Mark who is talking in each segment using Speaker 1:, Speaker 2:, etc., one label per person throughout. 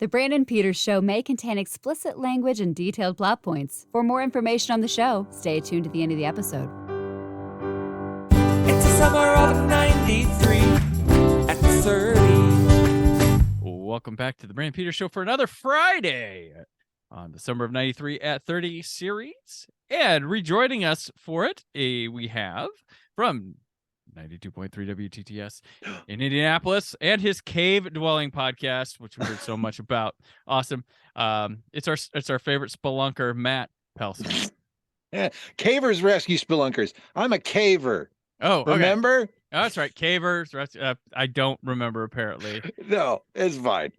Speaker 1: The Brandon Peters Show may contain explicit language and detailed plot points. For more information on the show, stay tuned to the end of the episode.
Speaker 2: It's the summer of 93 at 30.
Speaker 3: Welcome back to the Brandon Peters Show for another Friday on the Summer of 93 at 30 series. And rejoining us for it, we have from 92.3 WTTS in Indianapolis and his cave dwelling podcast, which we heard so much about. Awesome. It's our favorite spelunker, Matt Pelsor.
Speaker 4: Cavers rescue spelunkers. I'm a caver.
Speaker 3: Oh, okay.
Speaker 4: Remember?
Speaker 3: Oh, that's right. Cavers. I don't remember, apparently.
Speaker 4: No, it's fine.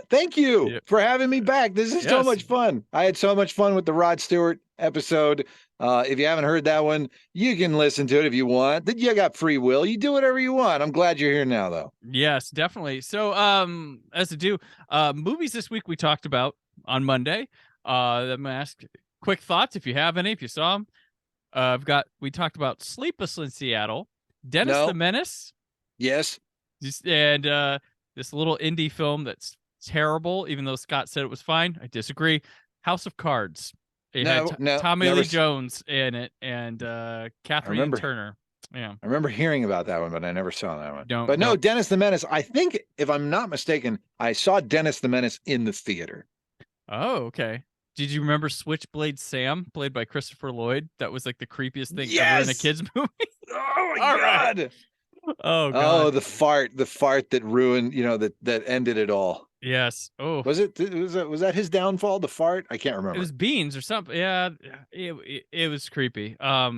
Speaker 4: Thank you for having me back. This is so much fun. I had so much fun with the Rod Stewart episode. If you haven't heard that one, you can listen to it if you want. You got free will. You do whatever you want. I'm glad you're here now, though.
Speaker 3: Yes, definitely. So, as to do, movies this week we talked about on Monday. I'm gonna ask quick thoughts if you have any, if you saw them. We talked about Sleepless in Seattle, Dennis the Menace.
Speaker 4: Yes.
Speaker 3: And this little indie film that's terrible, even though Scott said it was fine. I disagree. House of Cards. It had Tommy Lee Jones in it and Catherine Turner. Yeah, I
Speaker 4: remember hearing about that one, but I never saw that one.
Speaker 3: No,
Speaker 4: Dennis the Menace. I think, if I'm not mistaken, I saw Dennis the Menace in the theater.
Speaker 3: Oh, okay. Did you remember Switchblade Sam, played by Christopher Lloyd? That was like the creepiest thing ever in a kids movie.
Speaker 4: Oh my God.
Speaker 3: Right. Oh God.
Speaker 4: Oh, the fart that ruined, that ended it all.
Speaker 3: Yes. Oh,
Speaker 4: was that his downfall? The fart? I can't remember.
Speaker 3: It was beans or something. Yeah, it was creepy.
Speaker 4: A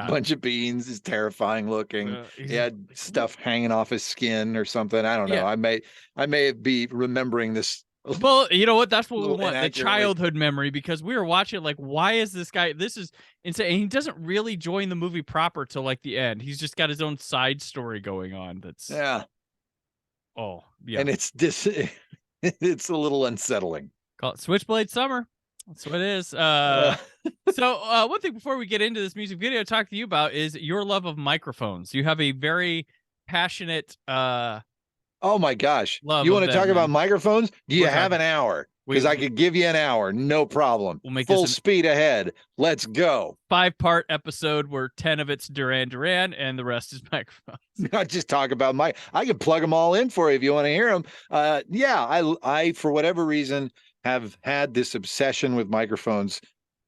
Speaker 4: bunch of beans. Is terrifying looking. He had stuff hanging off his skin or something. I don't know. I may be remembering this.
Speaker 3: Well, you know what? That's what we want, the childhood memory, because we were watching like, why is this guy? This is insane. And he doesn't really join the movie proper till like the end. He's just got his own side story going on. Oh, yeah.
Speaker 4: And it's a little unsettling.
Speaker 3: Call it Switchblade Summer. That's what it is. So one thing before we get into this music video to talk to you about is your love of microphones. You have a very passionate
Speaker 4: oh my gosh. You want to talk about microphones? Do you have an hour? Because I could give you an hour, no problem. We'll make full speed ahead. Let's go.
Speaker 3: 5-part episode where 10 of it's Duran Duran and the rest is microphones.
Speaker 4: Not just talk about I can plug them all in for you if you want to hear them. I for whatever reason have had this obsession with microphones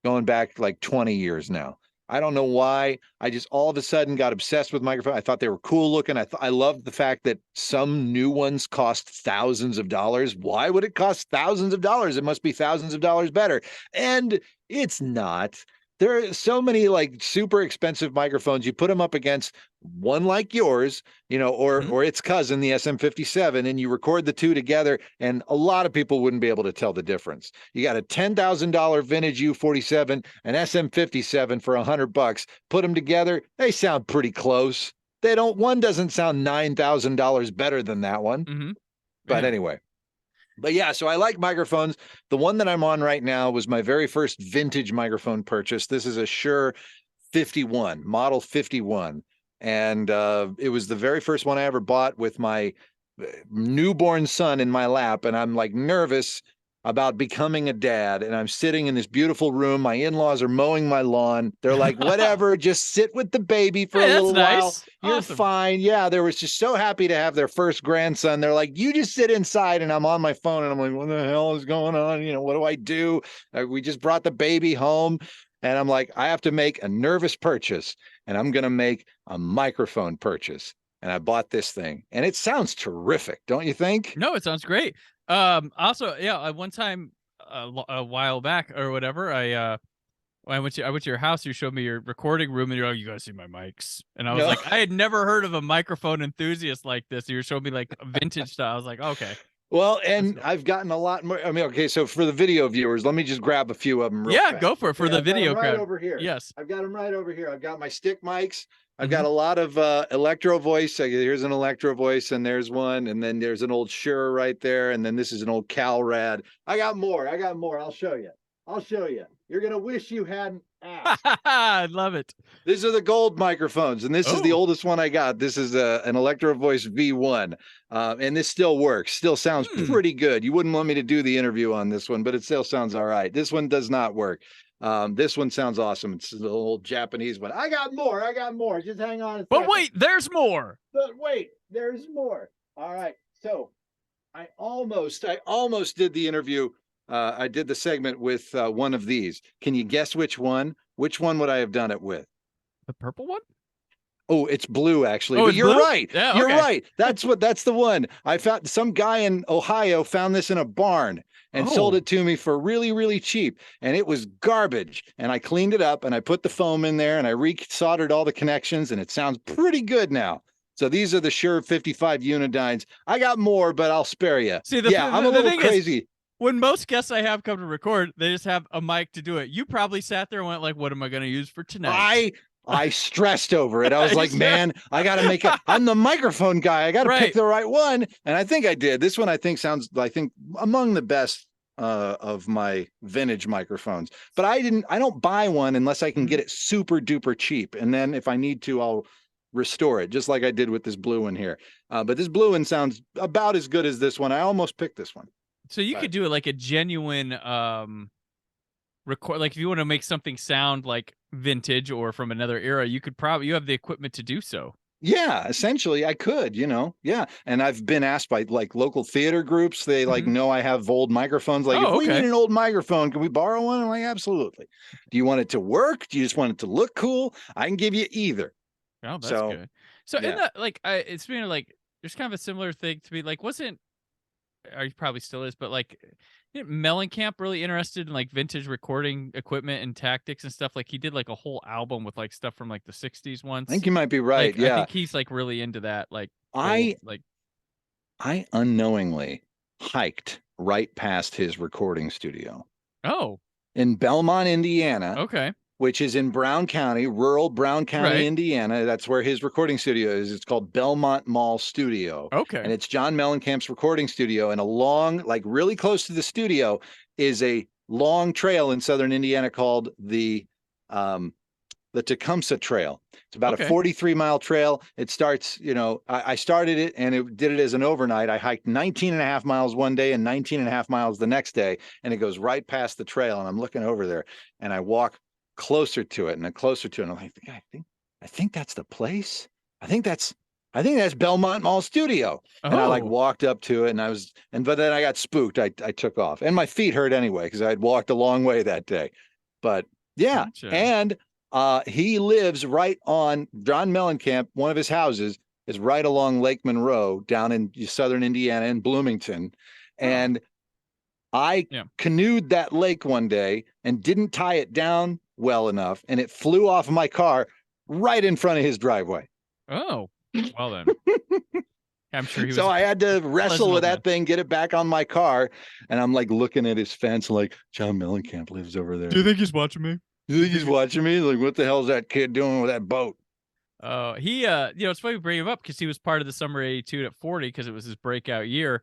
Speaker 4: going back like 20 years now. I don't know why. I just all of a sudden got obsessed with microphones. I thought they were cool looking. I loved the fact that some new ones cost thousands of dollars. Why would it cost thousands of dollars? It must be thousands of dollars better. And it's not. There are so many like super expensive microphones. You put them up against one like yours, or its cousin, the SM57, and you record the two together, and a lot of people wouldn't be able to tell the difference. You got a $10,000 vintage U47, an SM57 for $100. Put them together, they sound pretty close. One doesn't sound $9,000 better than that one.
Speaker 3: Mm-hmm.
Speaker 4: But anyway. But yeah, so I like microphones. The one that I'm on right now was my very first vintage microphone purchase. This is a Shure 51, model 51. And it was the very first one I ever bought with my newborn son in my lap. And I'm like nervous about becoming a dad. And I'm sitting in this beautiful room. My in-laws are mowing my lawn. They're like, whatever, just sit with the baby for a little while. You're fine. Yeah, they were just so happy to have their first grandson. They're like, you just sit inside. And I'm on my phone and I'm like, what the hell is going on? What do I do? We just brought the baby home. And I'm like, I have to make a nervous purchase. And I'm going to make a microphone purchase. And I bought this thing. And it sounds terrific, don't you think?
Speaker 3: No, it sounds great. Also, one time a while back or whatever, I went to your house. You showed me your recording room, and you're like, "You gotta see my mics." And I was like, I had never heard of a microphone enthusiast like this. You showed me like vintage stuff. I was like, okay.
Speaker 4: Well, and I've gotten a lot more. I mean, okay, so for the video viewers, let me just grab a few of them. Real fast.
Speaker 3: Go for it for the video crowd.
Speaker 4: Right over here.
Speaker 3: Yes,
Speaker 4: I've got them right over here. I've got my stick mics. I've got a lot of electro voice. Here's an electro voice, and there's one, and then there's an old Shure right there, and then this is an old Cal Rad. I got more. I'll show you. You're going to wish you hadn't asked.
Speaker 3: I love it.
Speaker 4: These are the gold microphones, and this is the
Speaker 3: Oh.
Speaker 4: oldest one I got. This is an Electro Voice V1, and this still works. Still sounds pretty good. You wouldn't want me to do the interview on this one, but it still sounds all right. This one does not work. This one sounds awesome. It's the old Japanese one. I got more. Just hang on a second.
Speaker 3: But wait, there's more.
Speaker 4: But wait, there's more. All right. So I almost did the interview. I did the segment with one of these. Can you guess which one? Which one would I have done it with?
Speaker 3: The purple one?
Speaker 4: Oh, it's blue actually.
Speaker 3: Oh,
Speaker 4: But
Speaker 3: it's
Speaker 4: you're
Speaker 3: blue?
Speaker 4: right.
Speaker 3: Yeah,
Speaker 4: You're
Speaker 3: okay.
Speaker 4: right. That's the one. I found some guy in Ohio found this in a barn and sold it to me for really, really cheap. And it was garbage. And I cleaned it up and I put the foam in there and I re-soldered all the connections and it sounds pretty good now. So these are the Shure 55 Unidynes. I got more, but I'll spare you.
Speaker 3: See,
Speaker 4: I'm a little crazy.
Speaker 3: When most guests I have come to record, they just have a mic to do it. You probably sat there and went like, what am I going to use for tonight?
Speaker 4: I stressed over it. I was like, man, I got to make it. I'm the microphone guy. I got to pick the right one. And I think I did. This one, I think among the best of my vintage microphones, but I don't buy one unless I can get it super duper cheap. And then if I need to, I'll restore it just like I did with this blue one here. But this blue one sounds about as good as this one. I almost picked this one.
Speaker 3: So you could do it like a genuine record, like if you want to make something sound like vintage or from another era, you have the equipment to do so.
Speaker 4: Yeah, essentially I could, yeah. And I've been asked by like local theater groups. They know I have old microphones. Like, if we need an old microphone, can we borrow one? I'm like, absolutely. Do you want it to work? Do you just want it to look cool? I can give you either.
Speaker 3: Oh, that's good. So in that, like, it's been like, there's kind of a similar thing to me. Like, or he probably still is, but like, Mellencamp really interested in like vintage recording equipment and tactics and stuff. Like he did like a whole album with like stuff from like the 60s once.
Speaker 4: I think you might be right.
Speaker 3: Like, I think he's like really into that. Like I
Speaker 4: unknowingly hiked right past his recording studio.
Speaker 3: Oh.
Speaker 4: In Belmont, Indiana.
Speaker 3: Okay.
Speaker 4: Which is in Brown County, rural Brown County, Indiana. That's where his recording studio is. It's called Belmont Mall Studio.
Speaker 3: Okay.
Speaker 4: And it's John Mellencamp's recording studio. And along, like really close to the studio, is a long trail in southern Indiana called the Tecumseh Trail. It's about a 43-mile trail. It starts, I started it and it did it as an overnight. I hiked 19 and a half miles one day and 19 and a half miles the next day. And it goes right past the trail. And I'm looking over there and I walk closer to it and closer to it. And I'm like, I think that's the place. I think that's Belmont Mall Studio. And I like walked up to it but then I got spooked. I took off and my feet hurt anyway, because I had walked a long way that day. But yeah. Gotcha. And he lives right on John Mellencamp. One of his houses is right along Lake Monroe down in southern Indiana in Bloomington. And I canoed that lake one day and didn't tie it down well enough, and it flew off of my car right in front of his driveway.
Speaker 3: Oh, well then. I'm sure he was.
Speaker 4: So I had to wrestle with that thing, get it back on my car, and I'm like looking at his fence, like, John Mellencamp lives over there.
Speaker 3: Do you think he's watching me?
Speaker 4: You think he's watching me? Like, what the hell is that kid doing with that boat?
Speaker 3: Oh, it's funny we bring him up because he was part of the Summer '82 at 40 because it was his breakout year.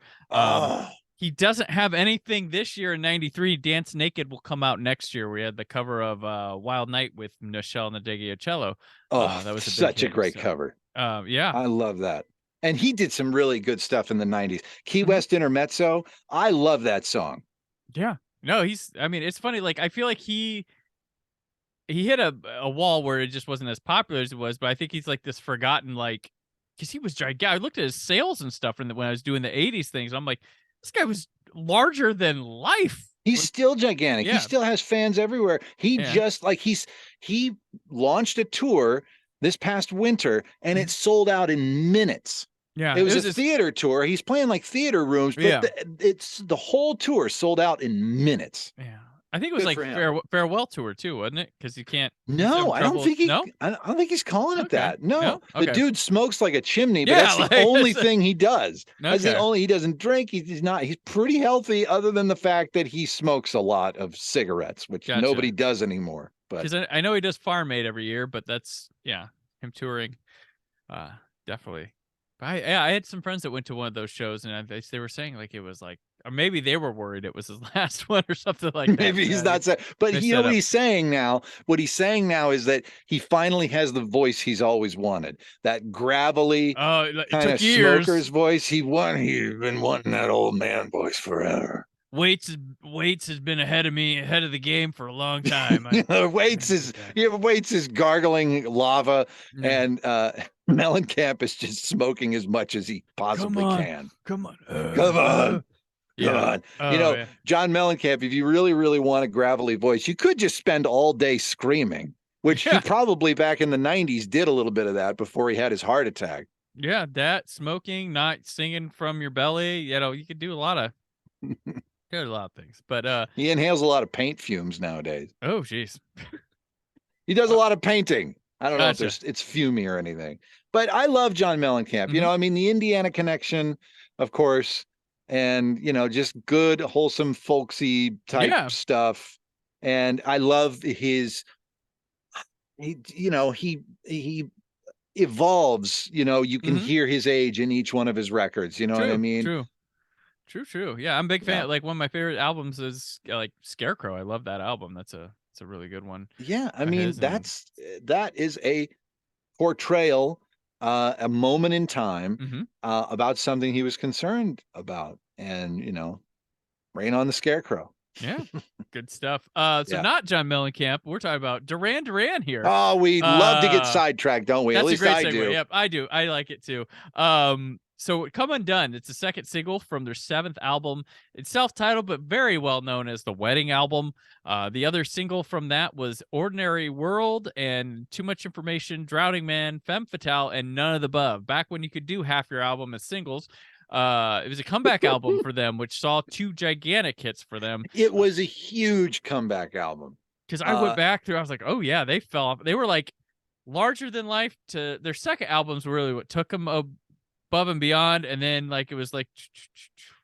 Speaker 3: He doesn't have anything this year in '93. Dance Naked will come out next year. We had the cover of Wild Night with Nichelle Nadegia-Cello.
Speaker 4: That was such a great cover.
Speaker 3: Yeah.
Speaker 4: I love that. And he did some really good stuff in the 90s. Key West Intermezzo. I love that song.
Speaker 3: Yeah. No, it's funny. Like, I feel like he hit a wall where it just wasn't as popular as it was, but I think he's like this forgotten, like, because he was gigantic. I looked at his sales and stuff when I was doing the 80s things. I'm like, this guy was larger than life.
Speaker 4: He's still gigantic. He still has fans everywhere. He launched a tour this past winter and it sold out in minutes.
Speaker 3: Yeah.
Speaker 4: It was a theater tour. He's playing like theater rooms, but it's the whole tour sold out in minutes.
Speaker 3: Yeah. I think it was like farewell tour too, wasn't it? Because you can't.
Speaker 4: No, I don't think I don't think he's calling it that. No,
Speaker 3: okay.
Speaker 4: The dude smokes like a chimney, but that's the only thing he does. That's the only. He doesn't drink. He's pretty healthy, other than the fact that he smokes a lot of cigarettes, which nobody does anymore. But
Speaker 3: because I know he does Farm Aid every year, but that's him touring, definitely. I had some friends that went to one of those shows, and they were saying like it was like or maybe they were worried it was his last one or something like that.
Speaker 4: Maybe he's not saying, but
Speaker 3: they
Speaker 4: you know
Speaker 3: set
Speaker 4: what
Speaker 3: up-
Speaker 4: he's saying now? What he's saying now is that he finally has the voice he's always wanted. That gravelly
Speaker 3: Oh, it
Speaker 4: kind of
Speaker 3: took years.
Speaker 4: smoker's voice. He's been wanting that old man voice forever.
Speaker 3: Waits has been ahead of the game for a long time.
Speaker 4: Waits is gargling lava,
Speaker 3: Yeah.
Speaker 4: and Mellencamp is just smoking as much as he possibly can.
Speaker 3: Come on.
Speaker 4: Come on.
Speaker 3: Yeah.
Speaker 4: Come on.
Speaker 3: Oh,
Speaker 4: You know,
Speaker 3: yeah.
Speaker 4: John Mellencamp, if you really, really want a gravelly voice, you could just spend all day screaming, which
Speaker 3: Yeah.
Speaker 4: he probably back in the 90s did a little bit of that before he had his heart attack.
Speaker 3: Yeah, that smoking, not singing from your belly, you could do a lot of things. But
Speaker 4: He inhales a lot of paint fumes nowadays.
Speaker 3: oh jeez.
Speaker 4: He does a lot of painting. I don't know if
Speaker 3: Gotcha.
Speaker 4: it's fumey or anything, but I love John Mellencamp. You
Speaker 3: Mhm.
Speaker 4: know, I mean, the Indiana connection, of course, and just good, wholesome, folksy type
Speaker 3: Yeah.
Speaker 4: stuff. And I love his. He evolves. You can
Speaker 3: Mhm.
Speaker 4: hear his age in each one of his records. You know what I mean?
Speaker 3: True. Yeah, I'm a big fan.
Speaker 4: Yeah.
Speaker 3: Like one of my favorite albums is like Scarecrow. I love that album. That's a really good one.
Speaker 4: Yeah, I
Speaker 3: of
Speaker 4: mean
Speaker 3: his, and-
Speaker 4: that is a portrayal, a moment in time
Speaker 3: Mhm.
Speaker 4: about something he was concerned about, and rain on the scarecrow.
Speaker 3: Yeah, good stuff. So
Speaker 4: Yeah.
Speaker 3: not John Mellencamp. We're talking about Duran Duran here.
Speaker 4: Oh, we love to get
Speaker 3: Uh,
Speaker 4: sidetracked, don't we? At
Speaker 3: That's a
Speaker 4: least
Speaker 3: great
Speaker 4: I
Speaker 3: segue.
Speaker 4: do.
Speaker 3: Yep, I do. I like it too. So Come Undone. It's the second single from their 7th album. It's self-titled, but very well known as the Wedding album. The other single from that was Ordinary World and Too Much Information, Drowning Man, Femme Fatale, and None of the Above. Back when you could do half your album as singles. It was a comeback album for them, which saw 2 gigantic hits for them.
Speaker 4: It was a huge comeback album.
Speaker 3: Because I went back through, I was like, oh yeah, they fell off. They were like larger than life to their second albums were really what took them above and beyond, and then like it was like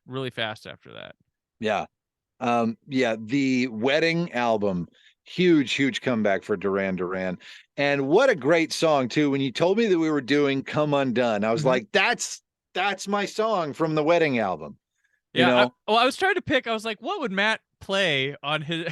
Speaker 3: really fast after that.
Speaker 4: Yeah. The Wedding album, huge comeback for Duran Duran. And what a great song too. When you told me that we were doing Come Undone, I was
Speaker 3: Mhm.
Speaker 4: like, that's my song from the Wedding album.
Speaker 3: Yeah. I was trying to pick, I was like, what would Matt play on his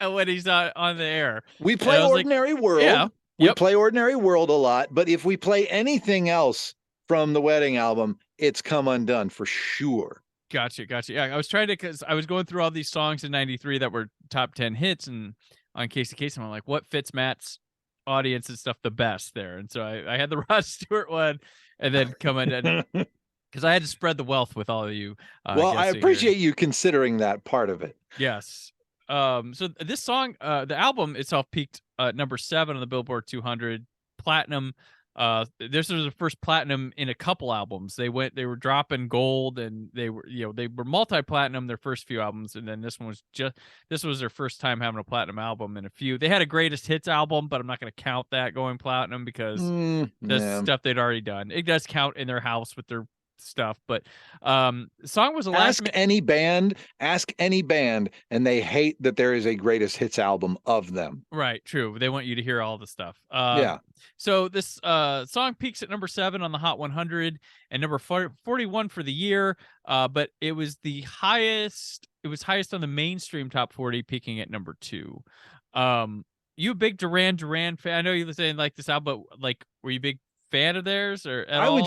Speaker 3: when he's not on the air?
Speaker 4: We play Ordinary World.
Speaker 3: Yeah.
Speaker 4: We
Speaker 3: Yep.
Speaker 4: play Ordinary World a lot, but if we play anything else from the Wedding album, it's Come Undone for sure.
Speaker 3: Gotcha. Yeah, I was trying to, because I was going through all these songs in '93 that were top 10 hits, and on Casey Kasem, I'm like, what fits Matt's audience and stuff the best there? And so I had the Rod Stewart one, and then Come Undone, because I had to spread the wealth with all of you.
Speaker 4: Well, I
Speaker 3: guessing
Speaker 4: appreciate
Speaker 3: here.
Speaker 4: you considering that part of it.
Speaker 3: Yes. So this song, the album itself peaked number 7 on the Billboard 200 platinum. This was the first platinum in a couple albums. They were dropping gold, and they were multi-platinum their first few albums, and then this was their first time having a platinum album in a few. They had a greatest hits album, but I'm not going to count that going platinum because that's stuff they'd already done. It does count in their house with their stuff, but the song was a last
Speaker 4: ask any band, and they hate that there is a greatest hits album of them.
Speaker 3: Right, true. They want you to hear all the stuff.
Speaker 4: Yeah.
Speaker 3: So this song peaks at number 7 on the Hot 100 and number 41 for the year. But it was the highest. It was highest on the mainstream top 40, peaking at number 2. You a big Duran Duran fan? I know you were saying like this album, but like, were you a big fan of theirs or at all?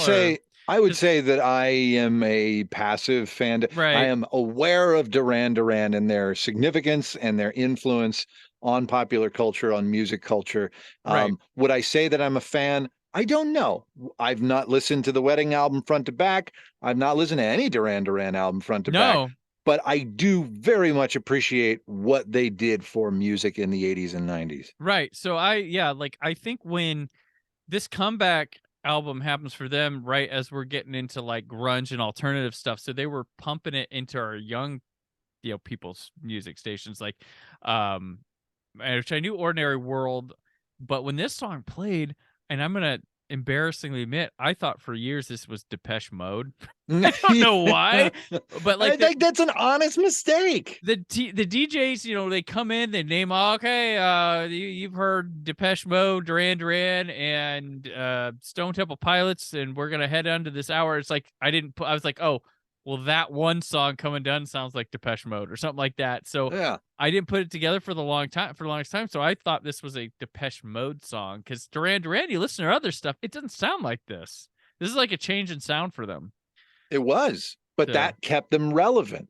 Speaker 4: I would say that I am a passive fan.
Speaker 3: Right.
Speaker 4: I am aware of Duran Duran and their significance and their influence on popular culture, on music culture.
Speaker 3: Right.
Speaker 4: Would I say that I'm a fan? I don't know. I've not listened to the Wedding album front to back. I've not listened to any Duran Duran album front to back. But I do very much appreciate what they did for music in the 80s and 90s.
Speaker 3: Right. So I think when this comeback album happens for them right as we're getting into like grunge and alternative stuff, so they were pumping it into our young people's music stations, like which I knew Ordinary World, but when this song played, and I'm gonna embarrassingly admit, I thought for years this was Depeche Mode. I don't know why, but like
Speaker 4: I think that's an honest mistake.
Speaker 3: The DJs, they come in, they name, okay, you've heard Depeche Mode, Duran Duran, and Stone Temple Pilots, and we're gonna head on to this hour. It's like I was like, oh, well, that one song Coming Done sounds like Depeche Mode or something like that. So
Speaker 4: Yeah.
Speaker 3: I didn't put it together for the longest time. So I thought this was a Depeche Mode song because Duran Duran, you listen to other stuff, it doesn't sound like this. This is like a change in sound for them.
Speaker 4: It was, but
Speaker 3: So-
Speaker 4: that kept them relevant.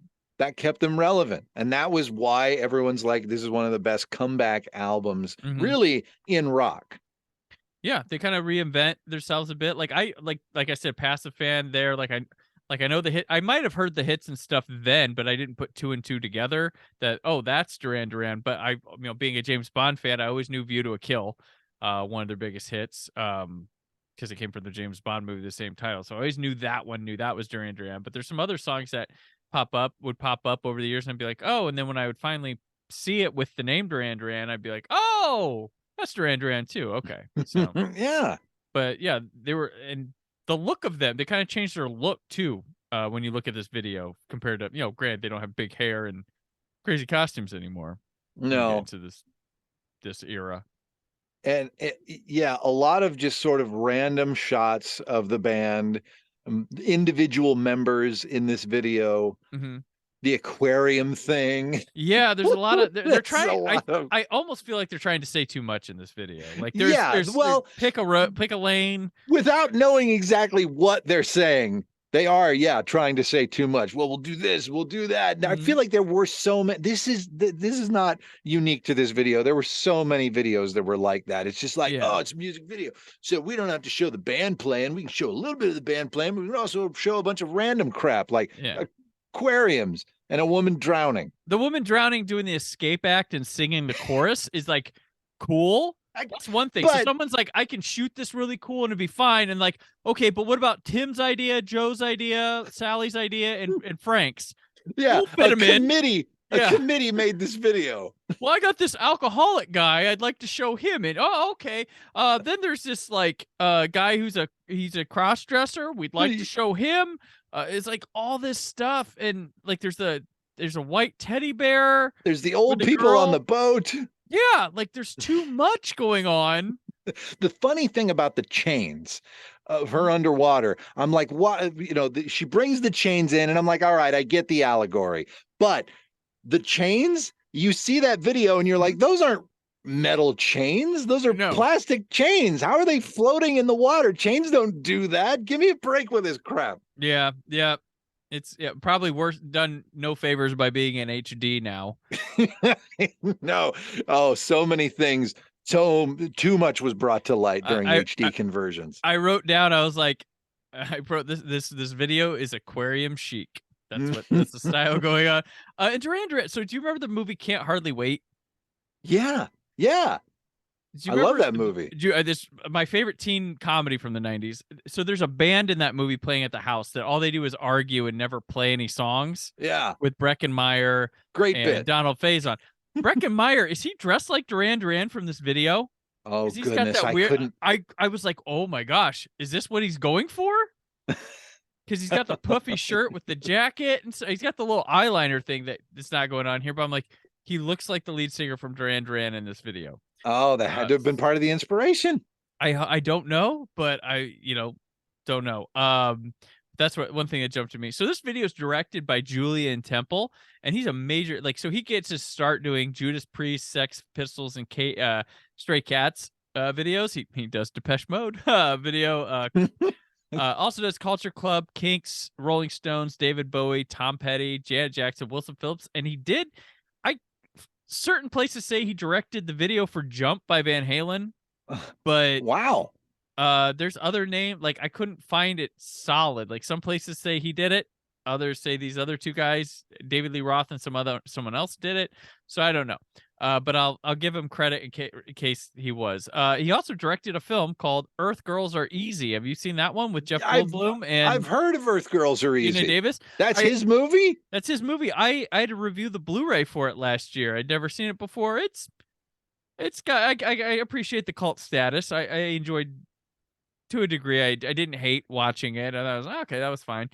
Speaker 4: And that was why everyone's like, this is one of the best comeback albums, really, in rock.
Speaker 3: Yeah, they kind of reinvent themselves a bit. Like I said, passive fan there. Like I know the hit. I might have heard the hits and stuff then, but I didn't put two and two together. That that's Duran Duran. But being a James Bond fan, I always knew View to a Kill, one of their biggest hits, because it came from the James Bond movie, the same title. So I always knew that one. Knew that was Duran Duran. But there's some other songs that would pop up over the years, and I'd be like, oh. And then when I would finally see it with the name Duran Duran, I'd be like, oh, that's Duran Duran too. Okay, so
Speaker 4: Yeah.
Speaker 3: but yeah, they were, and the look of them, they kind of changed their look too. When you look at this video compared to, granted they don't have big hair and crazy costumes anymore.
Speaker 4: No.
Speaker 3: Into this era.
Speaker 4: And yeah, a lot of just sort of random shots of the band, individual members in this video. The aquarium thing.
Speaker 3: Yeah, there's a lot of they're trying. I almost feel like they're trying to say too much in this video. Like there's pick a lane
Speaker 4: without knowing exactly what they're saying. They are, trying to say too much. Well, we'll do this, we'll do that. I feel like there were so many. This is not unique to this video. There were so many videos that were like that. It's just like, oh, it's a music video, so we don't have to show the band playing. We can show a little bit of the band playing, but we can also show a bunch of random crap like aquariums and a woman drowning.
Speaker 3: The woman drowning doing the escape act and singing the chorus is like cool. That's one thing. So someone's like, I can shoot this really cool and it'd be fine. And like, okay, but what about Tim's idea, Joe's idea, Sally's idea, and Frank's?
Speaker 4: Yeah, a committee made this video.
Speaker 3: Well, I got this alcoholic guy. I'd like to show him it. Oh, okay. Then there's this like guy he's a cross dresser. We'd like to show him. It's like all this stuff, and like there's a white teddy bear.
Speaker 4: There's the old people on the boat.
Speaker 3: Yeah, like there's too much going on.
Speaker 4: The funny thing about the chains of her underwater, I'm like, what? She brings the chains in, and I'm like, all right, I get the allegory, but the chains, you see that video, and you're like, those aren't metal chains. Those are plastic chains. How are they floating in the water? Chains don't do that. Give me a break with this crap.
Speaker 3: Yeah. It's probably worse, done no favors by being in HD now.
Speaker 4: No. Oh, so many things. So too much was brought to light during HD conversions.
Speaker 3: I wrote down, I was like, I wrote this video is aquarium chic. That's the style going on. And Duran Duran. So do you remember the movie Can't Hardly Wait?
Speaker 4: Yeah. I love that movie.
Speaker 3: My favorite teen comedy from the 90s. So there's a band in that movie playing at the house that all they do is argue and never play any songs.
Speaker 4: Yeah.
Speaker 3: With Breckenmeyer.
Speaker 4: Great
Speaker 3: and
Speaker 4: bit.
Speaker 3: Donald Faison. Breckenmeyer, is he dressed like Duran Duran from this video?
Speaker 4: Oh, goodness. I couldn't.
Speaker 3: I was like, oh my gosh, is this what he's going for? Because he's got the puffy shirt with the jacket, and so he's got the little eyeliner thing that's not going on here. But I'm like, he looks like the lead singer from Duran Duran in this video.
Speaker 4: Oh, that had to have been part of the inspiration.
Speaker 3: I don't know, but I don't know. That's one thing that jumped to me. So this video is directed by Julian Temple, and he's a major so he gets to start doing Judas Priest, Sex Pistols, and Stray Cats videos. He does Depeche Mode video. Also does Culture Club, Kinks, Rolling Stones, David Bowie, Tom Petty, Janet Jackson, Wilson Phillips, and he did. Certain places say he directed the video for Jump by Van Halen, but
Speaker 4: wow.
Speaker 3: There's other name, I couldn't find it solid. Like some places say he did it, others say these other two guys, David Lee Roth and someone else did it. So I don't know. But I'll give him credit in case he was. He also directed a film called Earth Girls Are Easy. Have you seen that one with Jeff Goldblum? And
Speaker 4: I've heard of Earth Girls Are Easy.
Speaker 3: Gina Davis.
Speaker 4: That's his movie?
Speaker 3: That's his movie. I had to review the Blu-ray for it last year. I'd never seen it before. It's got I appreciate the cult status. I enjoyed to a degree. I didn't hate watching it. And I was like, okay, that was fine.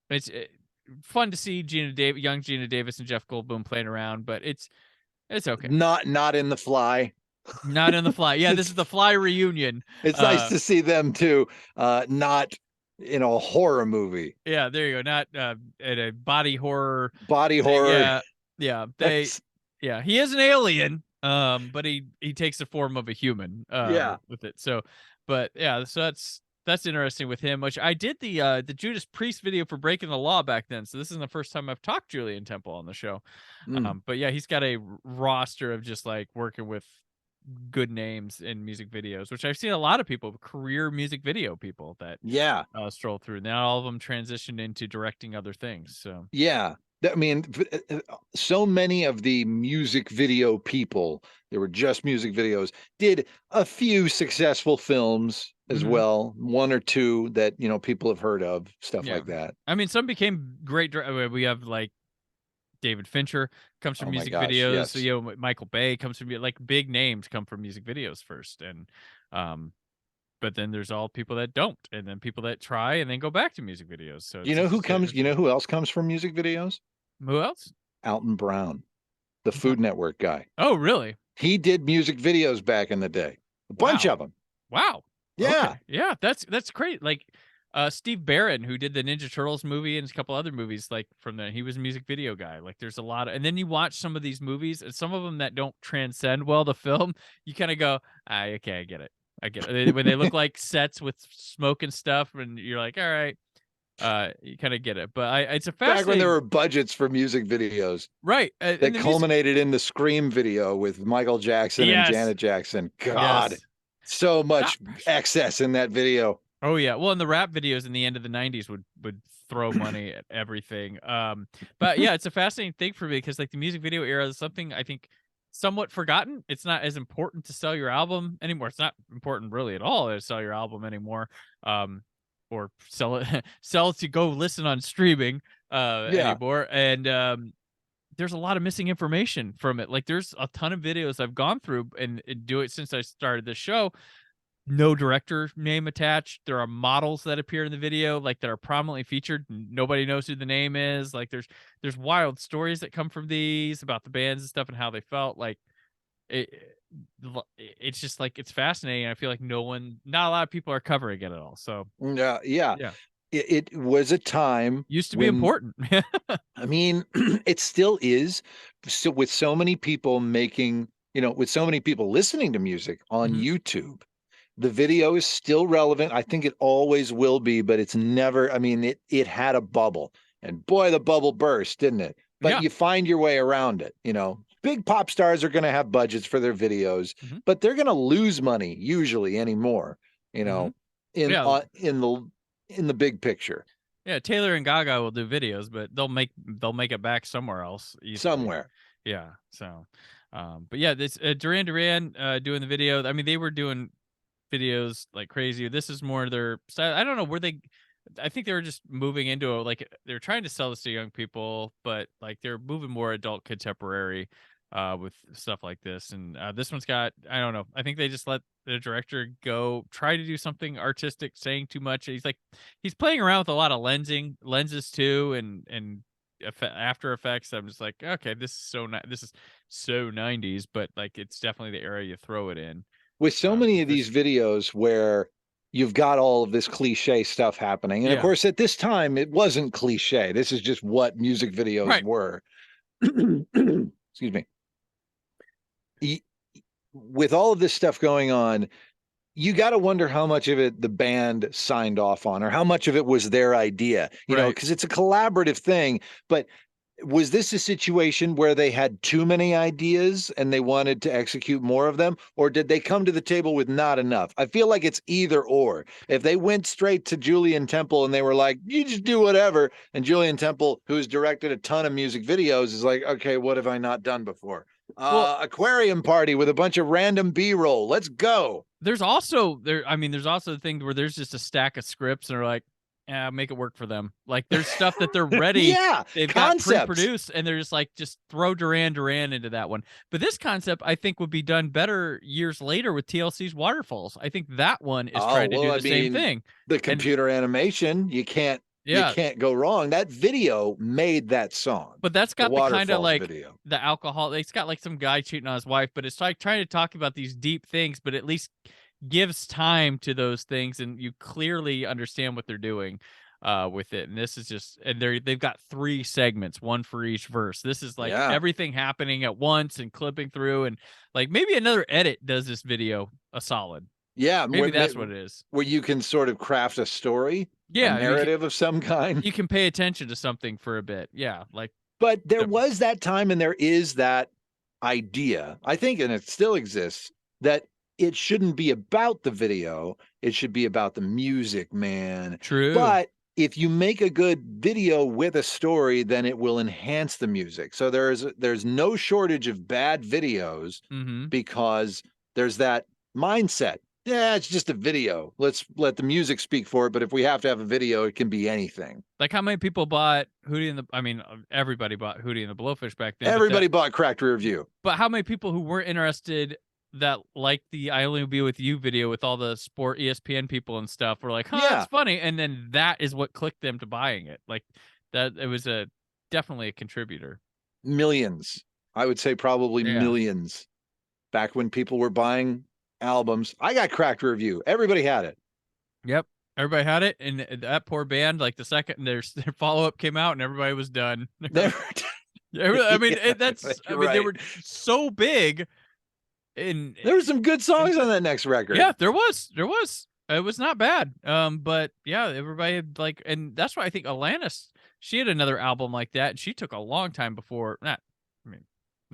Speaker 3: It's fun to see young Gina Davis and Jeff Goldblum playing around, but it's okay.
Speaker 4: Not in The Fly.
Speaker 3: Not in The Fly. Yeah, this is The Fly reunion.
Speaker 4: It's nice to see them too. Not in a horror movie.
Speaker 3: Yeah, there you go. Not in a body horror
Speaker 4: Body
Speaker 3: thing.
Speaker 4: horror.
Speaker 3: Yeah, yeah.
Speaker 4: That's-
Speaker 3: Yeah, he is an alien. But he takes the form of a human.
Speaker 4: Yeah.
Speaker 3: With it. So, but yeah, so that's interesting with him. Which I did the Judas Priest video for Breaking the Law back then. So this is the first time I've talked Julian Temple on the show. But yeah, he's got a roster of just like working with good names in music videos, which I've seen a lot of people, career music video people that stroll through. Now all of them transitioned into directing other things. So
Speaker 4: yeah. I mean, so many of the music video people, they were just music videos, did a few successful films as well, one or two that, you know, people have heard of, stuff like that.
Speaker 3: I mean, some became great. We have like David Fincher comes from music videos.
Speaker 4: Yes.
Speaker 3: So, you know, Michael Bay comes from, like, big names come from music videos first. And, but then there's all people that don't, and then people that try and then go back to music videos. So
Speaker 4: You know who else comes from music videos?
Speaker 3: Who else?
Speaker 4: Alton Brown, the Food Network guy.
Speaker 3: Oh, really?
Speaker 4: He did music videos back in the day. A bunch of them.
Speaker 3: Wow.
Speaker 4: Yeah.
Speaker 3: Okay. Yeah, that's great. Like Steve Barron, who did the Ninja Turtles movie and a couple other movies, like from he was a music video guy. Like there's a lot of, and then you watch some of these movies, and some of them that don't transcend well the film, you kind of go, okay, I get it. When they look like sets with smoke and stuff, and you're like, all right, you kind of get it. But it's a fascinating.
Speaker 4: Back when there were budgets for music videos,
Speaker 3: right?
Speaker 4: That culminated in the Scream video with Michael Jackson and Janet Jackson. God, so much excess in that video.
Speaker 3: Oh yeah, well, and the rap videos in the end of the '90s would throw money at everything. But yeah, it's a fascinating thing for me because like the music video era is something I think somewhat forgotten. It's not as important to sell your album anymore. It's not important really at all to sell your album anymore. Or sell it to go listen on streaming anymore. And there's a lot of missing information from it. Like there's a ton of videos I've gone through and do it since I started this show. No director name attached. There are models that appear in the video, like that are prominently featured. Nobody knows who the name is. Like there's wild stories that come from these about the bands and stuff and how they felt. Like it's just like it's fascinating. I feel like not a lot of people are covering it at all. So
Speaker 4: yeah. It was a time
Speaker 3: used to be important.
Speaker 4: I mean, it still is. So with so many people making, with so many people listening to music on YouTube, the video is still relevant. I think it always will be, but it's never, I mean, it had a bubble, and boy, the bubble burst, didn't it? But you find your way around it. Big pop stars are going to have budgets for their videos, but they're going to lose money usually anymore, in the big picture.
Speaker 3: Yeah. Taylor and Gaga will do videos, but they'll make it back somewhere else. Easily.
Speaker 4: Somewhere.
Speaker 3: Yeah. So, but yeah, this Duran Duran doing the video. I mean, they were doing videos like crazy. This is more their style. I don't know I think they were just moving into they're trying to sell this to young people, but like they're moving more adult contemporary with stuff like this. And this one's got, I don't know, I think they just let the director go try to do something artistic, saying too much. He's playing around with a lot of lenses too, and After Effects. I'm just like, okay, this is so 90s, but like it's definitely the era you throw it in.
Speaker 4: With so many of these videos where you've got all of this cliche stuff happening. And of course, at this time, it wasn't cliche. This is just what music videos were. Excuse me. With all of this stuff going on, you got to wonder how much of it the band signed off on, or how much of it was their idea, because it's a collaborative thing. But was this a situation where they had too many ideas and they wanted to execute more of them, or did they come to the table with not enough? I feel like it's either or. If they went straight to Julian Temple and they were like, you just do whatever, and Julian Temple, who's directed a ton of music videos, is like, okay, what have I not done before? Aquarium party with a bunch of random B-roll. Let's go.
Speaker 3: There's also the thing where there's just a stack of scripts and they're like, make it work for them. Like there's stuff that they're ready. They've got pre-produced, and they're just like, just throw Duran Duran into that one. But this concept, I think, would be done better years later with TLC's Waterfalls. I think that one is trying to do the same thing.
Speaker 4: The computer animation, you can't go wrong. That video made that song.
Speaker 3: But that's got the kind of like
Speaker 4: video.
Speaker 3: The alcohol. It's got like some guy cheating on his wife, but it's like trying to talk about these deep things, but at least gives time to those things, and you clearly understand what they're doing with it. And this is just, and they've got 3 segments, one for each verse. This is like
Speaker 4: Yeah.
Speaker 3: everything happening at once and clipping through, and like maybe another edit does this video a solid.
Speaker 4: Yeah.
Speaker 3: Maybe that's what it is.
Speaker 4: Where you can sort of craft a story,
Speaker 3: Yeah,
Speaker 4: a narrative of some kind.
Speaker 3: you can pay attention to something for a bit. Yeah, like
Speaker 4: But there was that time, and there is that idea, I think, and it still exists, that it shouldn't be about the video. It should be about the music, man.
Speaker 3: true.
Speaker 4: But if you make a good video with a story, then it will enhance the music. So there's no shortage of bad videos
Speaker 3: Mhm.
Speaker 4: because there's that mindset. Yeah, it's just a video. Let's let the music speak for it. But if we have to have a video, it can be anything.
Speaker 3: Like how many people bought Hootie and the? I mean, everybody bought Hootie and the Blowfish back then.
Speaker 4: Everybody bought Cracked Rear View.
Speaker 3: But how many people who weren't interested that liked the "I Only Be With You" video with all the sport ESPN people and stuff were like, "Huh,
Speaker 4: Yeah.
Speaker 3: that's funny," and then that is what clicked them to buying it. Like that, it was definitely a contributor.
Speaker 4: Millions. I would say probably
Speaker 3: Yeah.
Speaker 4: millions. Back when people were buying albums, I got Cracked Rear View. Everybody had it.
Speaker 3: Yep. Everybody had it, and that poor band, like the second their follow-up came out, and everybody was done.
Speaker 4: Never.
Speaker 3: I mean,
Speaker 4: Yeah,
Speaker 3: that's. I
Speaker 4: you're
Speaker 3: mean, they
Speaker 4: right.
Speaker 3: were so big, and
Speaker 4: There were some good songs on that next record.
Speaker 3: yeah, there was. It was not bad. But yeah, everybody had like, and that's why I think Alanis, she had another album like that, and she took a long time before. Not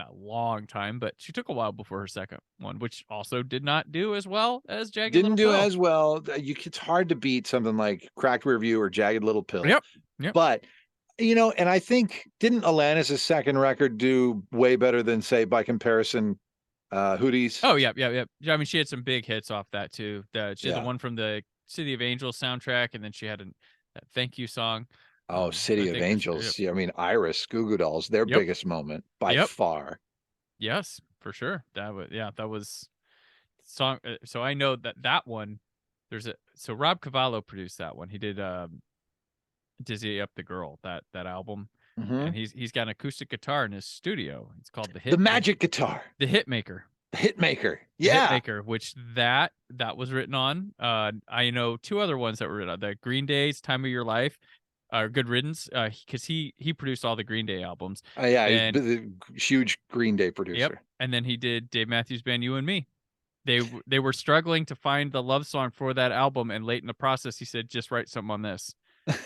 Speaker 3: a long time, but she took a while before her second one, which also did not do as well as Jagged
Speaker 4: Didn't
Speaker 3: Little
Speaker 4: do
Speaker 3: Pill.
Speaker 4: as well. It's hard to beat something like Cracked Rear View or Jagged Little Pill.
Speaker 3: Yep.
Speaker 4: But and I think, didn't Alanis' second record do way better than, say, by comparison, Hootie's?
Speaker 3: Oh yeah. I mean, she had some big hits off that too. She had
Speaker 4: Yeah.
Speaker 3: the one from the City of Angels soundtrack, and then she had that Thank You song.
Speaker 4: Oh, City of Angels. Yeah, I mean, Iris, Goo Goo Dolls, their
Speaker 3: Yep.
Speaker 4: biggest moment by
Speaker 3: Yep.
Speaker 4: far.
Speaker 3: Yes, for sure. That was song. So I know that one. So Rob Cavallo produced that one. He did Dizzy Up the Girl, that album,
Speaker 4: Mhm.
Speaker 3: and he's got an acoustic guitar in his studio. It's called
Speaker 4: The Magic Guitar,
Speaker 3: the Hitmaker.
Speaker 4: the Hitmaker.
Speaker 3: The
Speaker 4: Yeah.
Speaker 3: Hitmaker, which that was written on. I know 2 other ones that were written on. The Green Day's Time of Your Life, Good Riddance, because he produced all the Green Day albums.
Speaker 4: Yeah,
Speaker 3: And-
Speaker 4: he's a huge Green Day producer.
Speaker 3: Yep. And then he did Dave Matthews Band You and Me. They were struggling to find the love song for that album, and late in the process he said, just write something on this,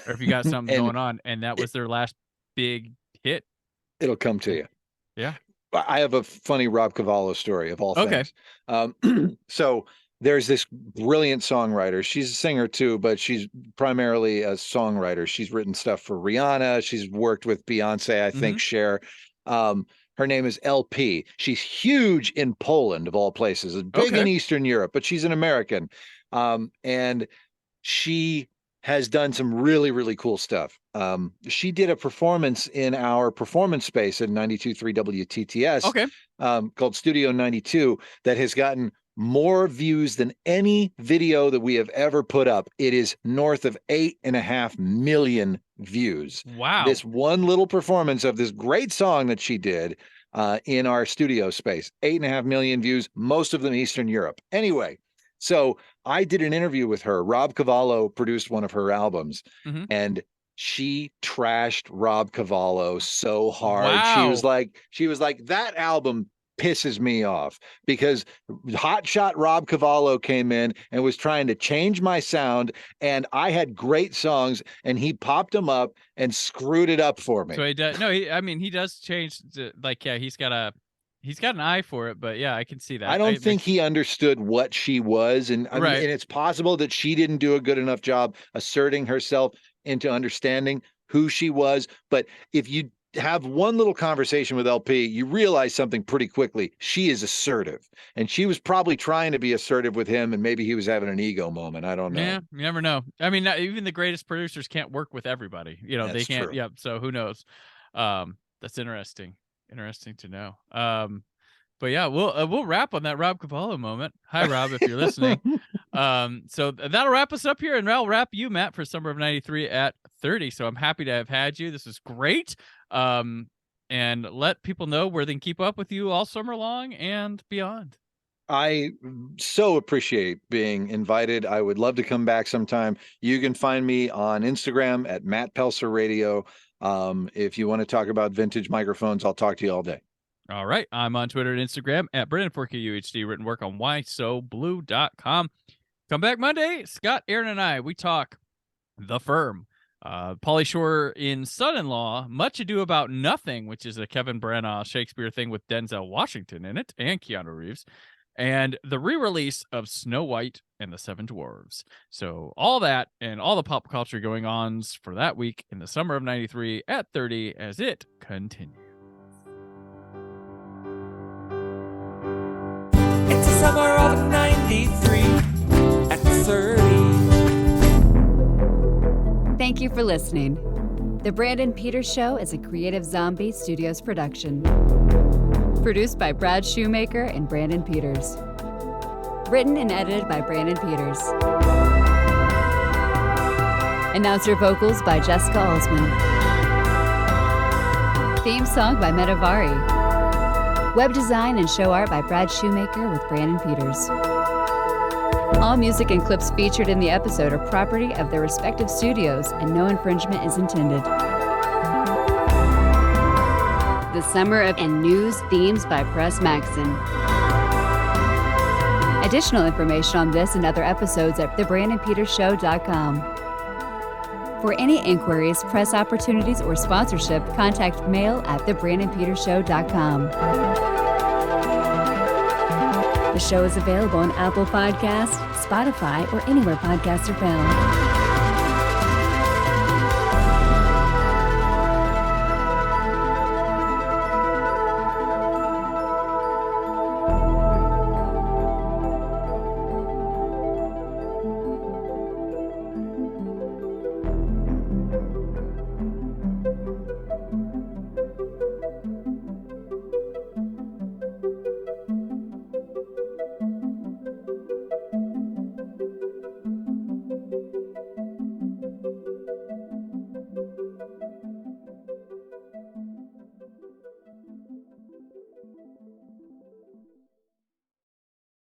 Speaker 3: or if you got something
Speaker 4: And
Speaker 3: going on, and that was their last big hit.
Speaker 4: It'll come to you.
Speaker 3: Yeah.
Speaker 4: I have a funny Rob Cavallo story of all
Speaker 3: Okay.
Speaker 4: things. So there's this brilliant songwriter. She's a singer too, but she's primarily a songwriter. She's written stuff for Rihanna. She's worked with Beyonce, I think, Cher. Her name is LP. She's huge in Poland, of all places, big in
Speaker 3: Okay.
Speaker 4: Eastern Europe, but she's an American. And she has done some really, really cool stuff. She did a performance in our performance space at 92.3 WTTS
Speaker 3: Okay.
Speaker 4: called Studio 92 that has gotten more views than any video that we have ever put up. It is north of 8.5 million views.
Speaker 3: Wow.
Speaker 4: This one little performance of this great song that she did in our studio space, 8.5 million views, most of them Eastern Europe. Anyway, so I did an interview with her. Rob Cavallo produced one of her albums, and she trashed Rob Cavallo so hard.
Speaker 3: Wow.
Speaker 4: She was like, that album pisses me off because hotshot Rob Cavallo came in and was trying to change my sound, and I had great songs, and he popped them up and screwed it up for me.
Speaker 3: So he does. No, he does change. Yeah, he's got an eye for it. But yeah, I can see that.
Speaker 4: I don't think he understood what she was, and I mean,
Speaker 3: Right.
Speaker 4: and it's possible that she didn't do a good enough job asserting herself into understanding who she was. But if you have one little conversation with LP, you realize something pretty quickly. She is assertive, and she was probably trying to be assertive with him, and maybe he was having an ego moment. I don't know.
Speaker 3: Yeah, you never know. I mean, even the greatest producers can't work with everybody. They
Speaker 4: That's
Speaker 3: can't.
Speaker 4: true.
Speaker 3: Yeah. So who knows? That's interesting. Interesting to know. But yeah, we'll wrap on that Rob Cavallo moment. Hi, Rob, if you're listening. So that'll wrap us up here, and I'll wrap you, Matt, for Summer of '93 at 30. So I'm happy to have had you. This is great. And let people know where they can keep up with you all summer long and beyond.
Speaker 4: I so appreciate being invited. I would love to come back sometime. You can find me on Instagram at Matt Pelsor Radio. If you want to talk about vintage microphones, I'll talk to you all day.
Speaker 3: All right. I'm on Twitter and Instagram at Brendan4KUHD. Written work on whysoblue.com. Come back Monday. Scott, Aaron, and I, we talk The Firm. Pauly Shore in Son-in-Law, Much Ado About Nothing, which is a Kevin Branagh Shakespeare thing with Denzel Washington in it and Keanu Reeves, and the re-release of Snow White and the Seven Dwarves. So all that and all the pop culture going on for that week in the summer of 93 at 30 as it continues.
Speaker 2: It's the summer of 93 at 30.
Speaker 1: Thank you for listening. The Brandon Peters Show is a Creative Zombie Studios production. Produced by Brad Shoemaker and Brandon Peters. Written and edited by Brandon Peters. Announcer vocals by Jessica Alsman. Theme song by Metavari. Web design and show art by Brad Shoemaker with Brandon Peters. All music and clips featured in the episode are property of their respective studios, and no infringement is intended. The Summer of and News themes by Pres Maxson. Additional information on this and other episodes at thebrandonpetershow.com. For any inquiries, press opportunities, or sponsorship, contact mail at thebrandonpetershow.com. The show is available on Apple Podcasts, Spotify, or anywhere podcasts are found.